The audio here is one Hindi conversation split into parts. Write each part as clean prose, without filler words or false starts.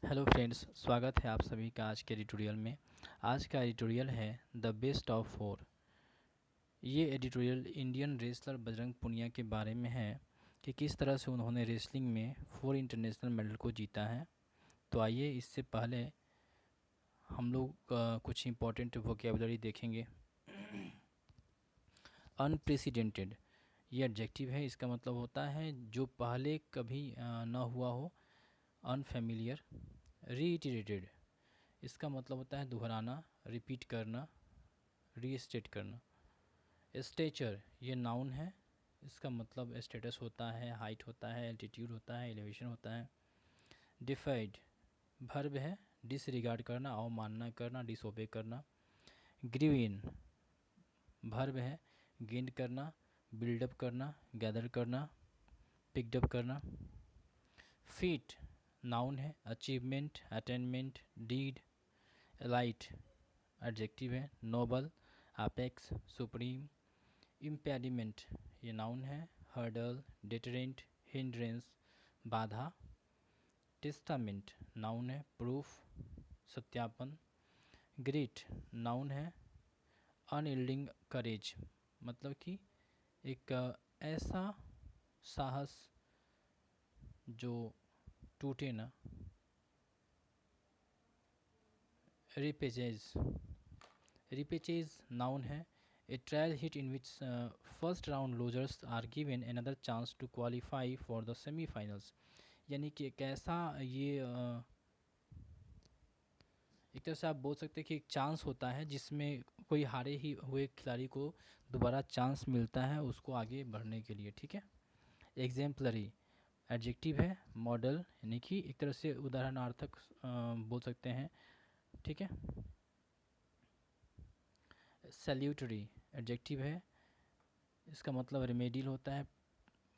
हेलो फ्रेंड्स, स्वागत है आप सभी का आज के एडिटोरियल में। आज का एडिटोरियल है द बेस्ट ऑफ फोर। ये editorial Indian wrestler Bajrang Punia के बारे में है कि किस तरह से उन्होंने रेसलिंग में 4 इंटरनेशनल मेडल को जीता है। तो आइए, इससे पहले हम लोग कुछ इम्पोर्टेंट वोकेबलरी देखेंगे। अनप्रेसिडेंटेड ये एडजेक्टिव है। इसका मतलब होता है जो पहले कभी ना हुआ हो। अनफेमिलियर। रीइटरेटेड इसका मतलब होता है दोहराना, रिपीट करना, रीस्टेट करना। स्टेचर ये नाउन है। इसका मतलब स्टेटस होता है, हाइट होता है, एल्टीट्यूड होता है, एलिवेशन होता है। डिफाइड वर्ब है, डिसरिगार्ड करना, अवमानना करना, डिसोबे करना। ग्रीविन वर्ब है, गेन करना, बिल्डअप करना, गैदर करना, पिकडअप करना। फीट नाउन है, achievement, attainment, deed. Elite adjective है, नोबल, अपेक्स, सुप्रीम। इम्पेडिमेंट ये नाउन है, हर्डल, डिटरेंट, हिंड्रेंस, बाधा। टेस्टामेंट नाउन है, प्रूफ, सत्यापन। ग्रिट नाउन है, अनयील्डिंग करेज मतलब कि एक ऐसा साहस जो टूटे ना। रिपेचेज नाउन है, a trial heat in which first round losers are given another chance to qualify for the semifinals. यानी कि एक ऐसा ये एक तरह से आप बोल सकते हैं कि एक चांस होता है जिसमें कोई हारे ही हुए खिलाड़ी को दोबारा चांस मिलता है उसको आगे बढ़ने के लिए। ठीक है। एग्जाम्पलरी एडजेक्टिव है, मॉडल यानी कि एक तरह से उदाहरणार्थक बोल सकते हैं। ठीक है। सैल्यूटरी एडजेक्टिव है। इसका मतलब रेमेडियल होता है,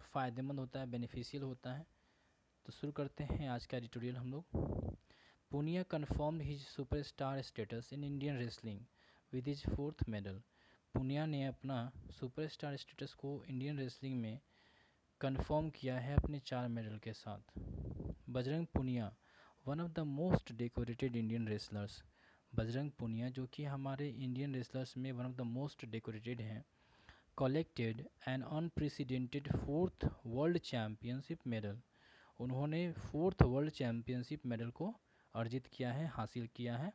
फ़ायदेमंद होता है, बेनिफिशियल होता है। तो शुरू करते हैं आज का एडिटोरियल हम लोग। Punia confirmed his superstar status in Indian wrestling with his 4th medal. Punia ने अपना सुपरस्टार स्टेटस को इंडियन रेसलिंग में कन्फर्म किया है अपने 4 मेडल के साथ। Bajrang Punia one of the most decorated Indian wrestlers. Bajrang Punia जो कि हमारे इंडियन रेसलर्स में one of the most decorated हैं, collected an unprecedented 4th world championship medal. उन्होंने 4th वर्ल्ड चैम्पियनशिप मेडल को अर्जित किया है, हासिल किया है,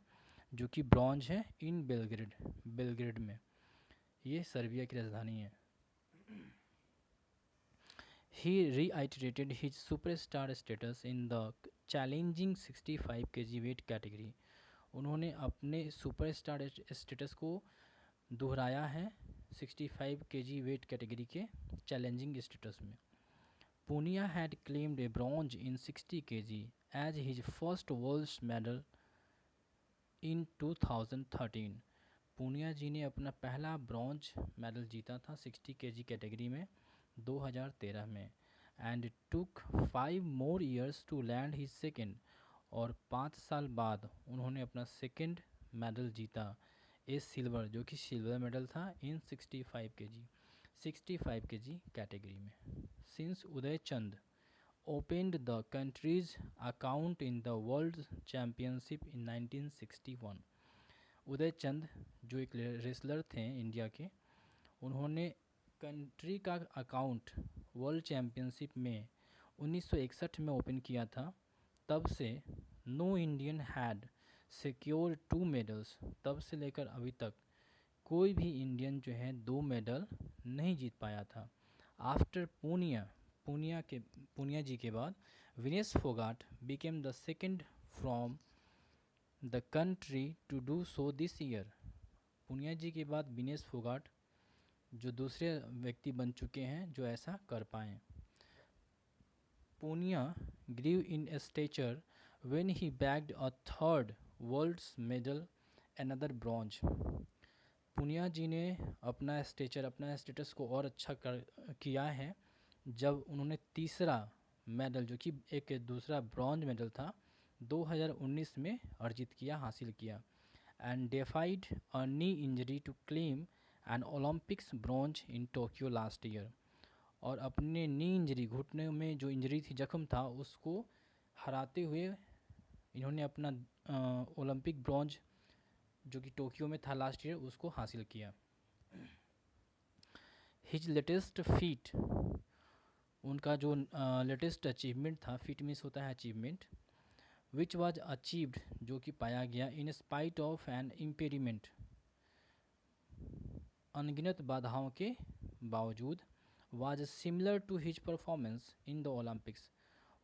जो कि ब्रॉन्ज है इन बेलग्रेड में। ये सर्बिया की राजधानी है। He reiterated his superstar status in the challenging 65 kg weight category. उन्होंने अपने सुपरस्टार स्टेटस को दोहराया है 65 kg वेट कैटेगरी के चैलेंजिंग स्टेटस में। Punia had claimed a bronze in 60 kg as his first world medal in 2013. Punia ji ने अपना पहला ब्रॉन्ज मेडल जीता था 60 kg कैटेगरी में 2013 में। And took 5 more years to land his second, और 5 साल बाद उन्होंने अपना सेकेंड मेडल जीता, ए सिल्वर, जो कि सिल्वर मेडल था इन 65 kg कैटेगरी में। Since Uday Chand opened the country's account in the World Championship in 1961. उदय चंद जो एक रेसलर थे इंडिया के, उन्होंने कंट्री का अकाउंट वर्ल्ड चैम्पियनशिप में 1961 में ओपन किया था। तब से no Indian had secure 2 medals. तब से लेकर अभी तक कोई भी इंडियन जो है 2 मेडल नहीं जीत पाया था। आफ्टर पुनिया जी के बाद Vinesh Phogat became the second from the country to do so this year. Punia ji के बाद विनेश फोगाट जो दूसरे व्यक्ति बन चुके हैं जो ऐसा कर पाएँ। Punia grew in stature when he bagged a 3rd worlds medal another bronze. Punia ji ने अपना स्टेटस को और अच्छा किया है जब उन्होंने तीसरा मेडल, जो कि एक दूसरा ब्रॉन्ज मेडल था, 2019 में अर्जित किया, हासिल किया। And defied a knee injury to claim an Olympics bronze in Tokyo last year. और अपने नी इंजरी, घुटने में जो इंजरी थी, जख्म था, उसको हराते हुए इन्होंने अपना ओलंपिक ब्रॉन्ज जो कि टोक्यो में था लास्ट ईयर उसको हासिल किया। हिज लेटेस्ट फीट, उनका जो लेटेस्ट अचीवमेंट था, फीट मीन्स होता है अचीवमेंट, विच वाज अचीव्ड जो कि पाया गया in spite of an impediment, अनगिनत बाधाओं के बावजूद, was similar to his performance in the Olympics,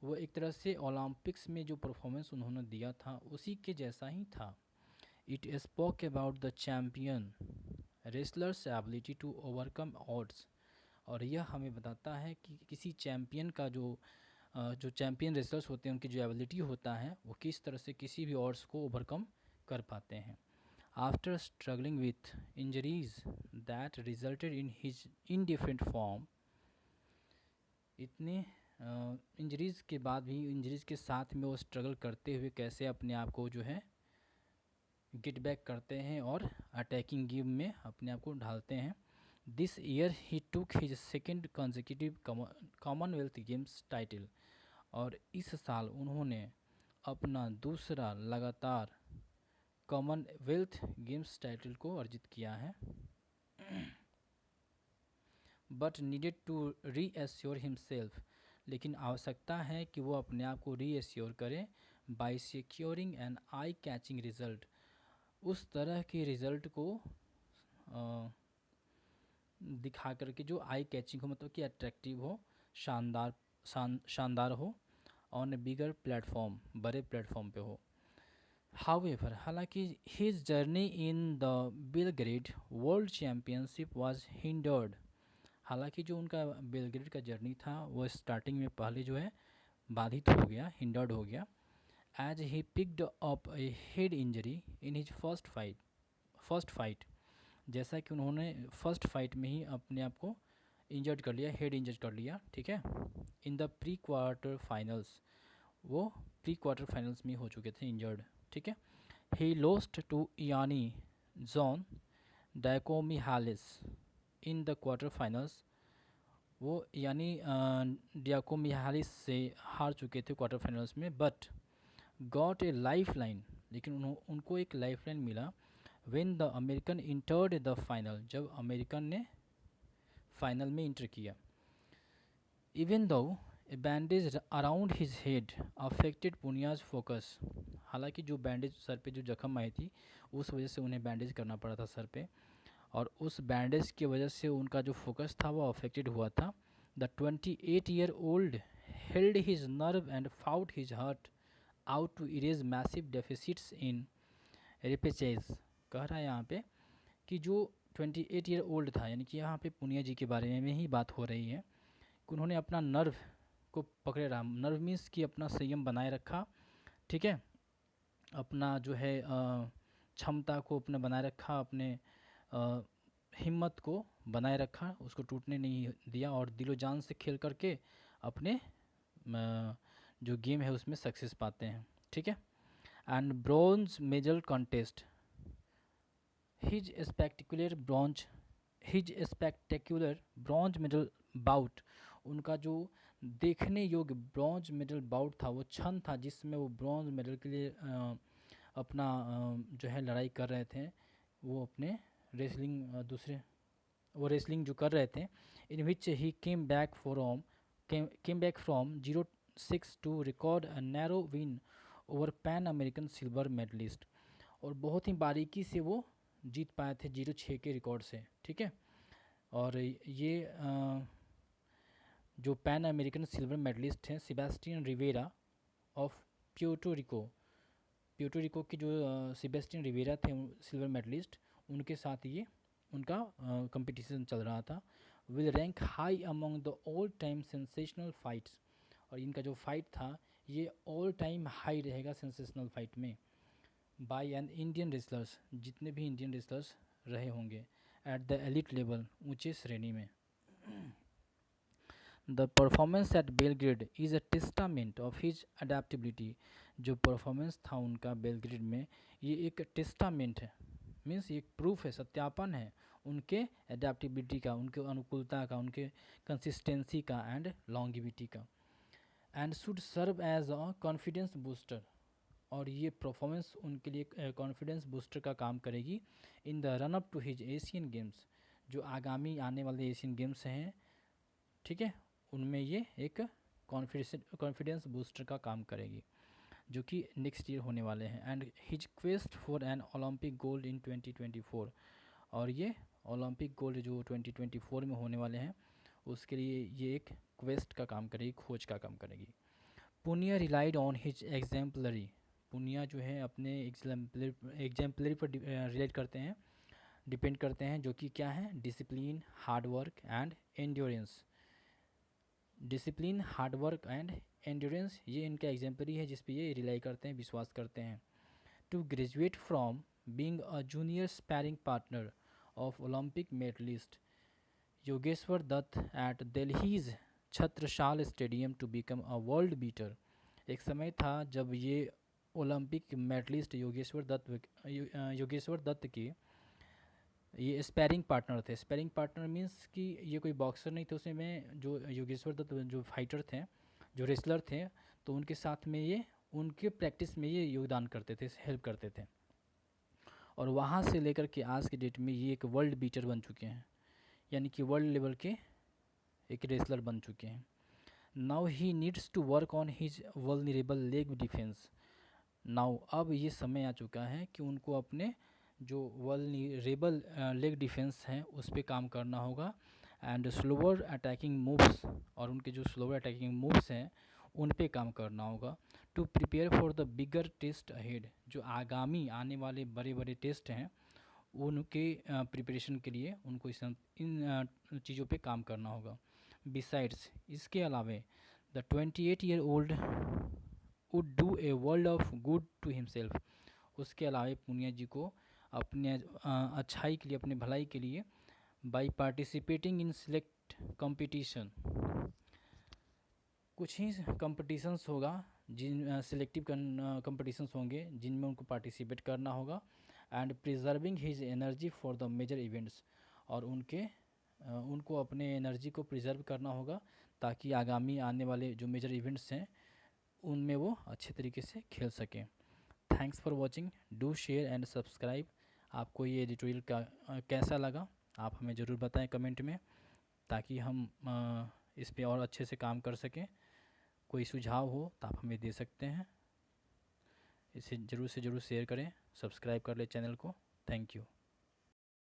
वो एक तरह से ओलंपिक्स में जो परफॉर्मेंस उन्होंने दिया था उसी के जैसा ही था। It spoke about the champion wrestler's ability to overcome odds, और यह हमें बताता है कि किसी चैम्पियन का जो चैम्पियन रेसलर्स होते हैं उनकी जो एबिलिटी होता है वो किस तरह से किसी भी ऑड्स को ओवरकम कर पाते हैं। After struggling with injuries that resulted in his indifferent form, इतने इंजरीज़ के बाद भी, इंजरीज़ के साथ में वो स्ट्रगल करते हुए कैसे अपने आप को जो है गेट बैक करते हैं और अटैकिंग गेम में अपने आप को ढालते हैं। This year he took his second consecutive Commonwealth games title, और इस साल उन्होंने अपना दूसरा लगातार कॉमनवेल्थ गेम्स टाइटल को अर्जित किया है। But needed to reassure himself, लेकिन आवश्यकता है कि वो अपने आप को रीएश्योर करें by securing an eye catching result, उस तरह के रिज़ल्ट को दिखा करके जो आई कैचिंग हो, मतलब कि अट्रैक्टिव हो, शानदार हो, ऑन ए बिगर प्लेटफॉर्म, बड़े प्लेटफॉर्म पे हो। हाउएवर, हालांकि his journey in the Belgrade world championship was hindered, हालांकि जो उनका बेलग्रेड का जर्नी था वो स्टार्टिंग में पहले जो है बाधित हो गया, हिंडर्ड हो गया, as he picked up a head injury in his first fight, जैसा कि उन्होंने फर्स्ट फाइट में ही अपने आप को इंजर्ड कर लिया, हेड इंजर्ड कर लिया, ठीक है। In the pre quarter finals, वो प्री क्वार्टर फाइनल्स में हो चुके थे इंजर्ड, ठीक है। ही लॉस्ट टू यानी John Diakomihalis in the quarter finals, वो यानी डियाकोमिहालिस से हार चुके थे क्वार्टर फाइनल्स में, but got a life line, लेकिन उनको एक लाइफ लाइन मिला when the American entered the final, जब अमेरिकन ने फाइनल में इंटर किया। Even though a bandage around his head affected पुनियाज focus, हालांकि जो बैंडेज सर पे जो जख्म आई थी उस वजह से उन्हें बैंडेज करना पड़ा था सर पे, और उस बैंडेज की वजह से उनका जो फोकस था वो अफेक्टेड हुआ था। The 28-year-old held his nerve and fought his heart out to erase massive deficits in repechage, कह रहा है यहाँ पे कि जो 28 ईयर ओल्ड था, यानी कि यहाँ पे पुनिया जी के बारे में ही बात हो रही है कि उन्होंने अपना नर्व को पकड़े रहा, नर्व मीन्स कि अपना संयम बनाए रखा, ठीक है, अपना जो है क्षमता को अपने बनाए रखा, अपने हिम्मत को बनाए रखा, उसको टूटने नहीं दिया, और दिलो जान से खेल करके अपने जो गेम है उसमें सक्सेस पाते हैं, ठीक है। And bronze medal contest, his spectacular bronze medal bout, उनका जो देखने योग्य ब्रॉन्ज मेडल बाउट था, वो क्षण था जिसमें वो ब्रॉन्ज मेडल के लिए अपना जो है लड़ाई कर रहे थे, वो अपने रेसलिंग जो कर रहे थे, in which he came back from 0-6 to record a narrow win over Pan American silver medallist, और बहुत ही बारीकी से वो जीत पाए थे 0-6 के रिकॉर्ड से, ठीक है। और ये जो पैन अमेरिकन सिल्वर मेडलिस्ट हैं Sebastian Rivera of Puerto Rico के जो सेबेस्टियन रिवेरा थे सिल्वर मेडलिस्ट, उनके साथ ये उनका कंपटीशन चल रहा था। Will rank high among the all time sensational fights, और इनका जो फाइट था ये ऑल टाइम हाई रहेगा सेंसेशनल फाइट में, बाय एन इंडियन रेसलर्स, जितने भी इंडियन रेसलर्स रहे होंगे, एट द एलिट लेवल, ऊंचे श्रेणी में। The performance at Belgrade is a testament of his adaptability, जो परफॉर्मेंस था उनका बेलग्रेड में, ये एक टेस्टामेंट है, मीन्स एक प्रूफ है, सत्यापन है उनके अडेप्टेबिलिटी का, उनके अनुकूलता का, उनके कंसिस्टेंसी का एंड लॉन्गिविटी का। And should serve as a confidence booster, और ये परफॉर्मेंस उनके लिए कॉन्फिडेंस बूस्टर का काम करेगी in the run up to his Asian Games, जो आगामी आने वाले एशियन गेम्स हैं, ठीक है, उनमें ये एक कॉन्फिडेंस बूस्टर का काम करेगी, जो कि नेक्स्ट ईयर होने वाले हैं। And his quest for an Olympic gold in 2024, और ये ओलंपिक गोल्ड जो 2024 में होने वाले हैं उसके लिए ये एक क्वेस्ट का काम करेगी, खोज का काम करेगी। Punia relied on his exemplary, Punia जो है अपने एग्जाम्पलरी पर रिलेट करते हैं, डिपेंड करते हैं, जो कि क्या है, discipline, hard work and endurance. Discipline, hard work and endurance ये इनका एग्जाम्पलरी है जिस पे ये रिलाई करते हैं, विश्वास करते हैं। To graduate from being a junior sparring partner of Olympic medallist Yogeshwar Dutt at Delhi's Chhatrasal stadium to become a world beater. एक समय था जब ये ओलंपिक मेडलिस्ट योगेश्वर दत्त के ये स्पैरिंग पार्टनर थे। स्पैरिंग पार्टनर मीन्स कि ये कोई बॉक्सर नहीं थे, उसमें जो योगेश्वर दत्त जो फाइटर थे, जो रेसलर थे, तो उनके साथ में ये उनके प्रैक्टिस में ये योगदान करते थे, हेल्प करते थे, और वहाँ से लेकर के आज के डेट में ये एक वर्ल्ड बीटर बन चुके हैं, यानी कि वर्ल्ड लेवल के एक रेसलर बन चुके हैं। Now he needs to work on his vulnerable leg defence. Now अब ये समय आ चुका है कि उनको अपने जो वल्नरेबल लेग डिफेंस हैं उस पर काम करना होगा, एंड स्लोअर अटैकिंग मूव्स, और उनके जो स्लोअर अटैकिंग मूव्स हैं उन पे काम करना होगा। To prepare for the bigger test ahead, जो आगामी आने वाले बड़े बड़े टेस्ट हैं उनके प्रिपरेशन के लिए उनको इन चीज़ों पे काम करना होगा। बिसाइड्स, इसके अलावे the 28-year-old would do a world of good to himself, उसके अलावा पुनिया जी को अपने अच्छाई के लिए, अपने भलाई के लिए, by participating in select competition, कुछ ही कंपटीशंस होगा जिन सिलेक्टिव कंपटीशंस होंगे जिनमें उनको पार्टिसिपेट करना होगा, and preserving his energy for the major events, और उनको अपने एनर्जी को प्रिजर्व करना होगा ताकि आगामी आने वाले जो मेजर इवेंट्स हैं उनमें वो अच्छे तरीके से खेल सकें। Thanks for watching, do share and subscribe. आपको ये एडिटोरियल कैसा लगा आप हमें ज़रूर बताएं कमेंट में, ताकि हम इस पे और अच्छे से काम कर सकें। कोई सुझाव हो तो आप हमें दे सकते हैं। इसे ज़रूर से ज़रूर शेयर करें, सब्सक्राइब कर लें चैनल को। Thank you.